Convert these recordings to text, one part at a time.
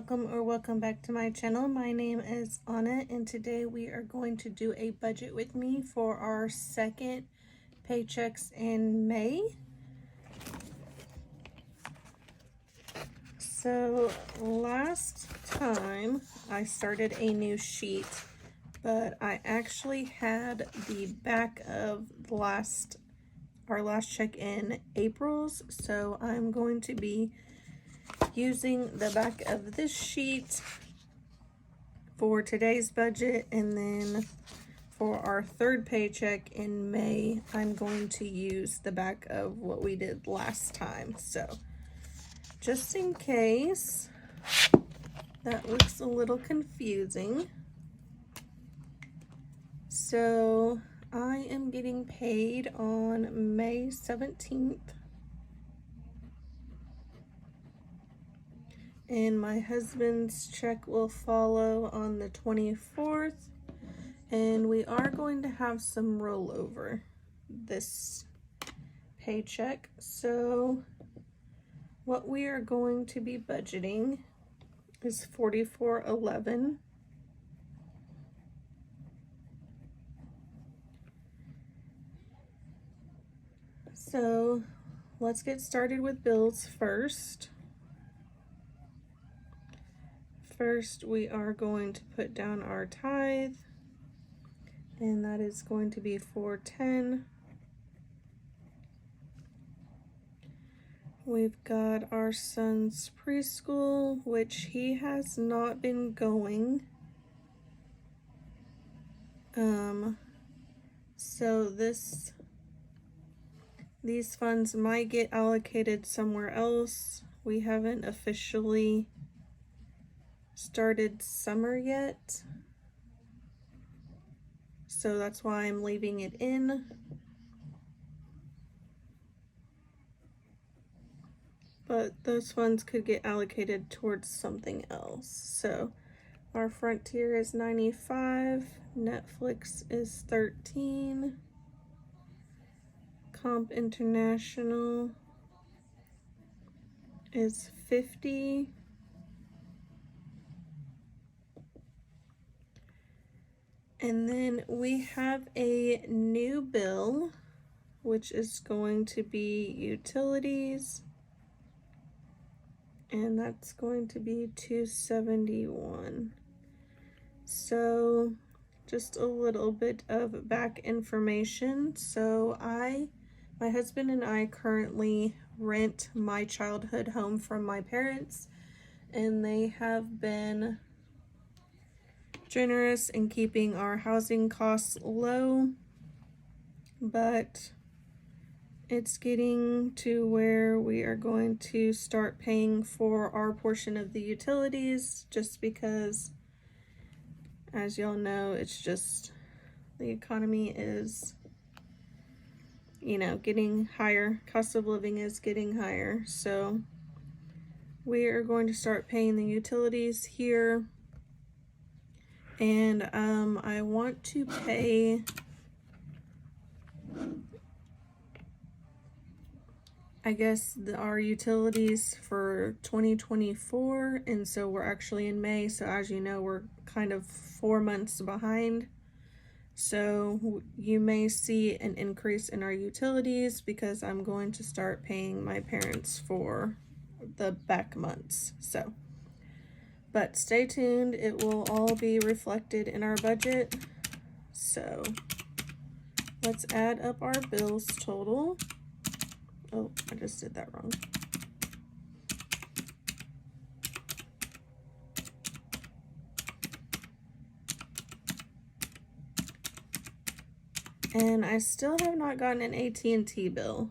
Welcome back to my channel. My name is Anna, and today we are going to do a budget with me for our second paychecks in May. So last time I started a new sheet, but I actually had the back of our last check in April's, so I'm going to be using the back of this sheet for today's budget, and then for our third paycheck in May, I'm going to use the back of what we did last time. So just in case that looks a little confusing. So I am getting paid on May 17th. And my husband's check will follow on the 24th. And we are going to have some rollover this paycheck. So what we are going to be budgeting is $44.11. So let's get started with bills first. First, we are going to put down our tithe, and that is going to be $4.10. We've got our son's preschool, which he has not been going. So these funds might get allocated somewhere else. We haven't officially started summer yet, so that's why I'm leaving it in. But those funds could get allocated towards something else. So our Frontier is $95, Netflix is $13, Comp International is $50. And then we have a new bill, which is going to be utilities, and that's going to be $271. So just a little bit of back information. So my husband and I currently rent my childhood home from my parents, and they have been generous in keeping our housing costs low, but it's getting to where we are going to start paying for our portion of the utilities, just because, as y'all know, it's just the economy is, getting higher. Cost of living is getting higher, so we are going to start paying the utilities here. And I want to pay, I guess, our utilities for 2024, and so we're actually in May, so as you know, we're kind of 4 months behind. So you may see an increase in our utilities because I'm going to start paying my parents for the back months. But stay tuned, it will all be reflected in our budget. So let's add up our bills total. Oh, I just did that wrong. And I still have not gotten an AT&T bill.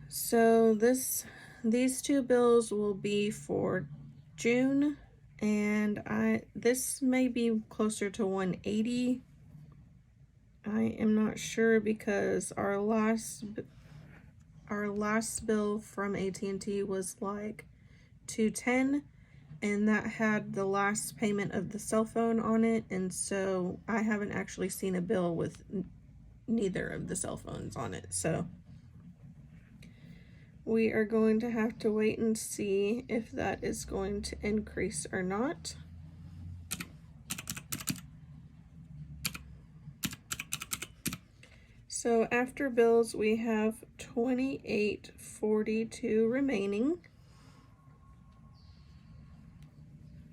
So these two bills will be for June, and this may be closer to $180. I am not sure because our last bill from AT&T was like $210, and that had the last payment of the cell phone on it, and so I haven't actually seen a bill with neither of the cell phones on it. So we are going to have to wait and see if that is going to increase or not. So after bills, we have $28.42 remaining.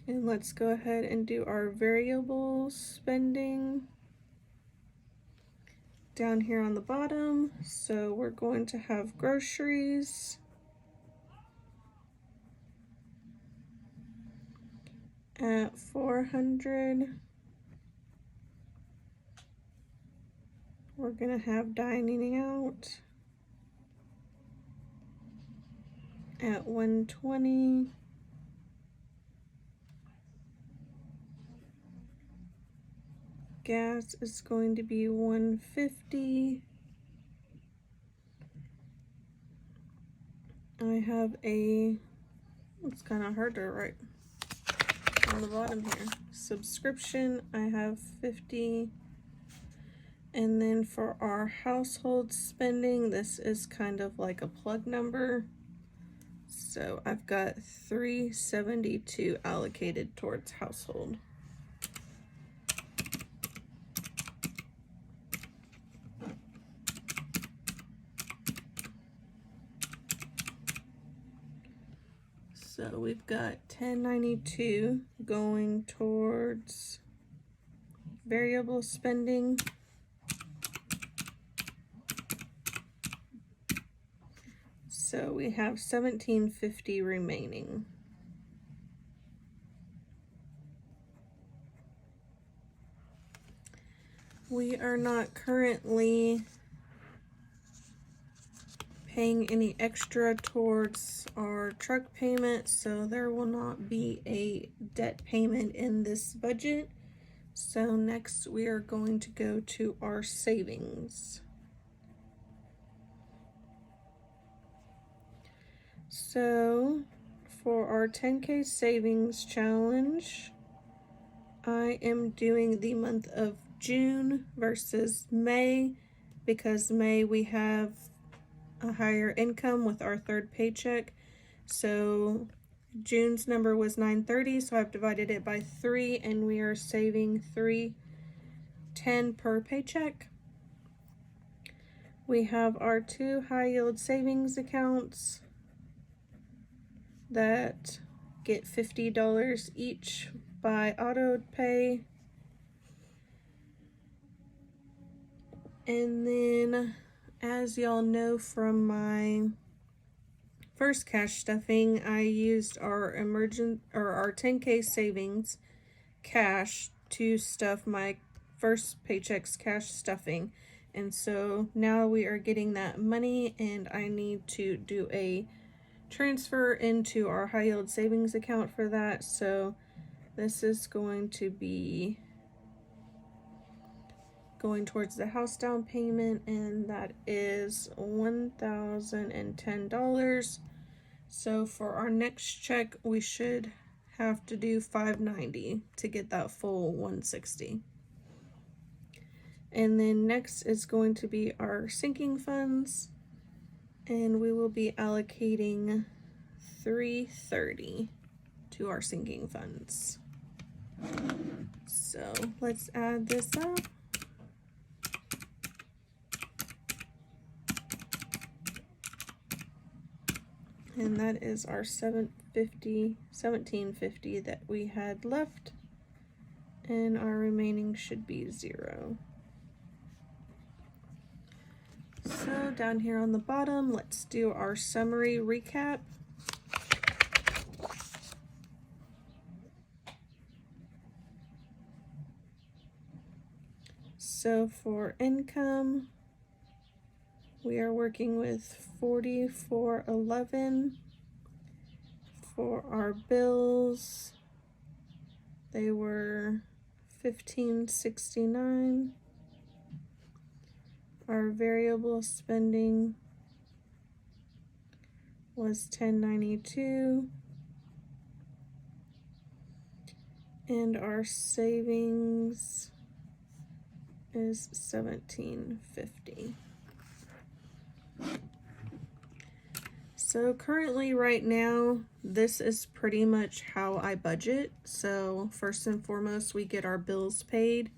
And let's go ahead and do our variable spending down here on the bottom. So we're going to have groceries at $400. We're gonna have dining out at $120. Gas is going to be $150. I have it's kind of hard to write on the bottom here. Subscription, I have $50. And then for our household spending, this is kind of like a plug number. So I've got $372 allocated towards household. So we've got $10.92 going towards variable spending. So we have $17.50 remaining. We are not currently paying any extra towards our truck payment, so there will not be a debt payment in this budget. So next we are going to go to our savings. So for our 10K savings challenge, I am doing the month of June versus May, because May we have a higher income with our third paycheck. So June's number was $930, so I've divided it by 3, and we are saving $310 per paycheck. We have our 2 high yield savings accounts that get $50 each by auto pay. And then, as y'all know from my first cash stuffing, I used our our 10K savings cash to stuff my first paycheck's cash stuffing. And so now we are getting that money, and I need to do a transfer into our high yield savings account for that. So this is going to be going towards the house down payment, and that is $1,010. So for our next check, we should have to do $590 to get that full $160. And then next is going to be our sinking funds, and we will be allocating $330 to our sinking funds. So let's add this up. And that is our $1750 that we had left, and our remaining should be $0. So down here on the bottom, let's do our summary recap. So for income, we are working with $44.11. For our bills, they were $15.69. Our variable spending was $10.92. And our savings is $17.50. So currently right now, this is pretty much how I budget. So first and foremost, we get our bills paid,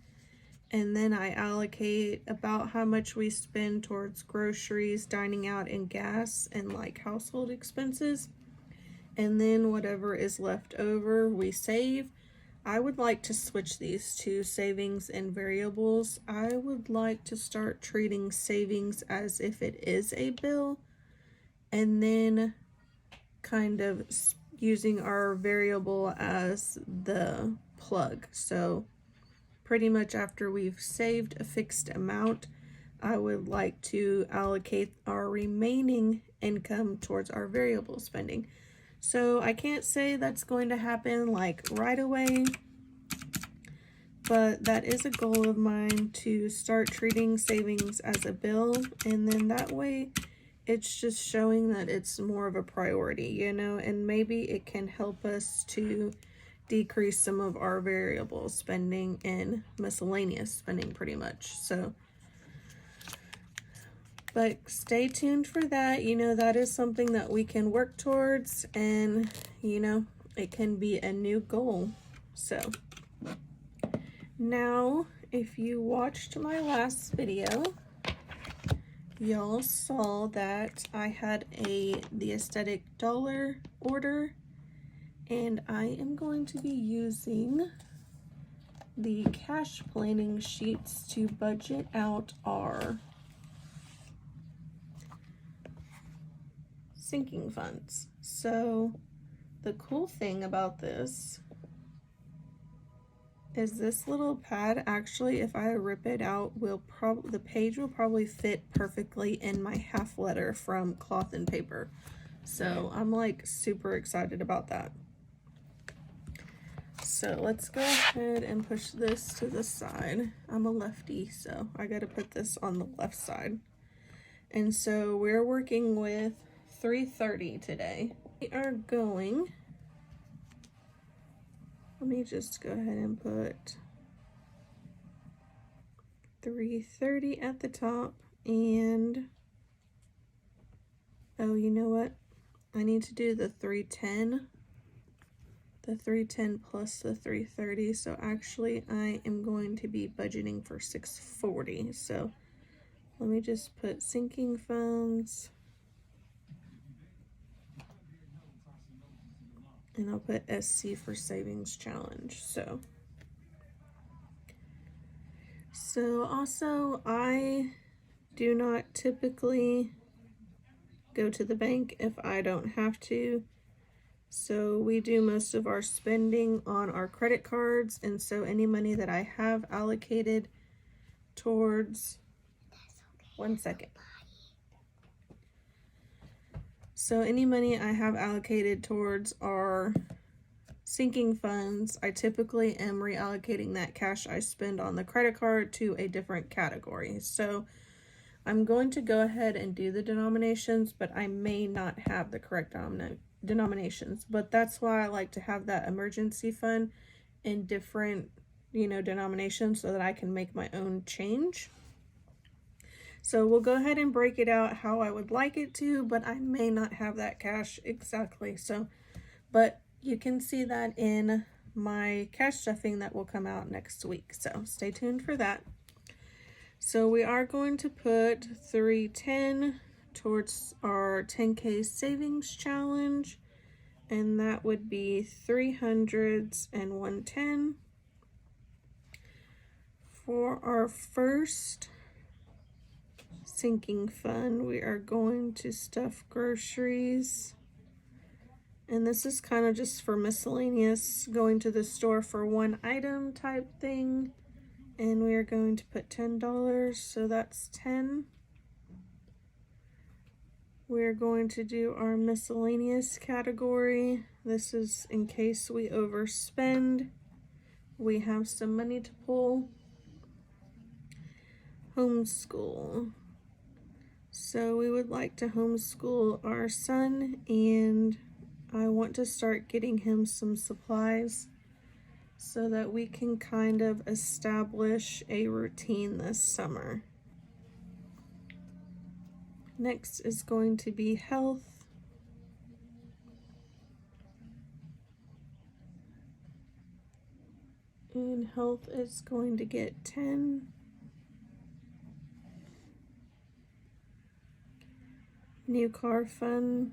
and then I allocate about how much we spend towards groceries, dining out, and gas, and like household expenses. And then whatever is left over, we save. I would like to switch these to savings and variables. I would like to start treating savings as if it is a bill, and then kind of using our variable as the plug. So pretty much after we've saved a fixed amount, I would like to allocate our remaining income towards our variable spending. So I can't say that's going to happen like right away, but that is a goal of mine, to start treating savings as a bill, and then that way it's just showing that it's more of a priority, you know, and maybe it can help us to decrease some of our variable spending and miscellaneous spending pretty much. So, but stay tuned for that. You know, that is something that we can work towards, and, you know, it can be a new goal. So now, if you watched my last video, y'all saw that I had the aesthetic dollar order, and I am going to be using the cash planning sheets to budget out our sinking funds. So the cool thing about this is this little pad, actually, if I rip it out, the page will probably fit perfectly in my half letter from Cloth and Paper. So I'm like super excited about that. So let's go ahead and push this to the side. I'm a lefty, so I gotta put this on the left side. And so we're working with 330 today. We are going, let me just go ahead and put 330 at the top, and oh, you know what? I need to do the 310. The 310 plus the 330. So actually I am going to be budgeting for 640. So let me just put sinking funds, and I'll put SC for savings challenge. So also, I do not typically go to the bank if I don't have to. So we do most of our spending on our credit cards, and so any money that I have allocated towards, one second. So any money I have allocated towards our sinking funds, I typically am reallocating that cash I spend on the credit card to a different category. So I'm going to go ahead and do the denominations, but I may not have the correct denominations. But that's why I like to have that emergency fund in different, you know, denominations, so that I can make my own change. So we'll go ahead and break it out how I would like it to, but I may not have that cash exactly. So, but you can see that in my cash stuffing that will come out next week. So stay tuned for that. So we are going to put 310 towards our 10K savings challenge, and that would be 300s and 110. For our first sinking fund, we are going to stuff groceries, and this is kind of just for miscellaneous, going to the store for one item type thing, and we are going to put $10, so that's 10. We're going to do our miscellaneous category. This is in case we overspend, we have some money to pull. Homeschool. So we would like to homeschool our son, and I want to start getting him some supplies so that we can kind of establish a routine this summer. Next is going to be health. health is going to get 10. New car fund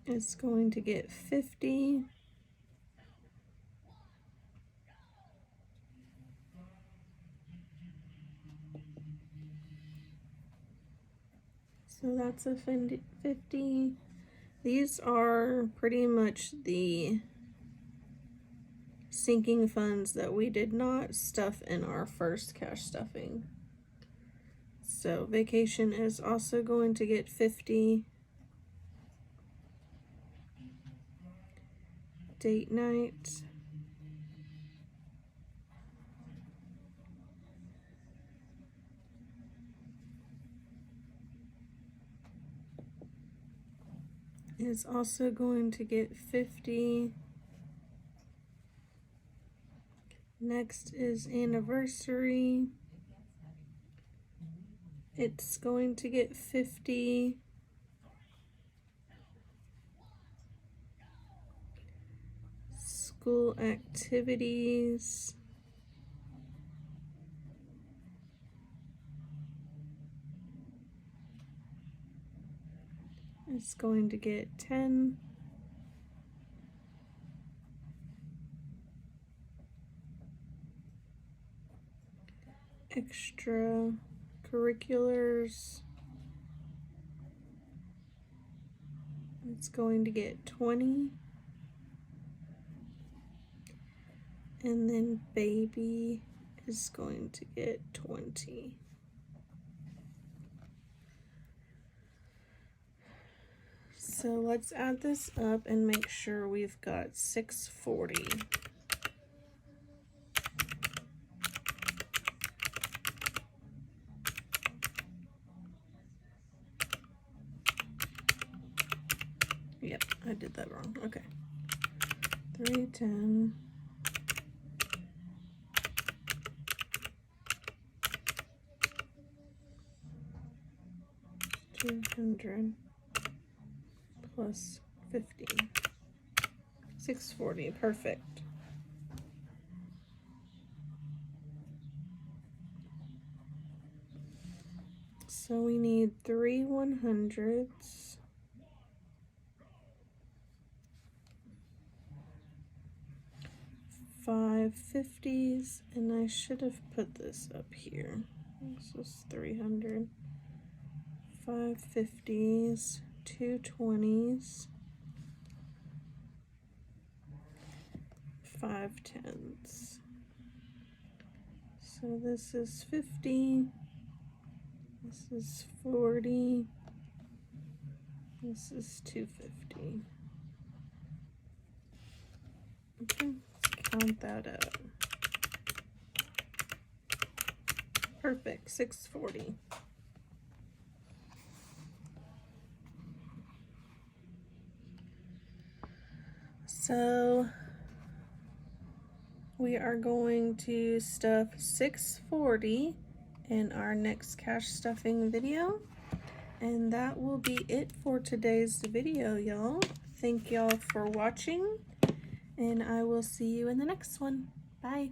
is going to get 50. So that's a 50. These are pretty much the sinking funds that we did not stuff in our first cash stuffing. So vacation is also going to get 50. Date night. Is also going to get 50. Next is anniversary. It's going to get 50. School activities. It's going to get 10. Extra curriculars. It's going to get 20. And then baby is going to get 20. So let's add this up and make sure we've got 640. Yep, I did that wrong. Okay. 310. 200 plus 50. 640. Perfect. So we need 3 100s. 5 50s, and I should have put this up here. This is 300. 5 50s, 2 20s, 5 10s. So this is 50. This is 40. This is 250. Okay, let's count that up. Perfect, 640. So we are going to stuff 640 in our next cash stuffing video. And that will be it for today's video, y'all. Thank y'all for watching, and I will see you in the next one. Bye.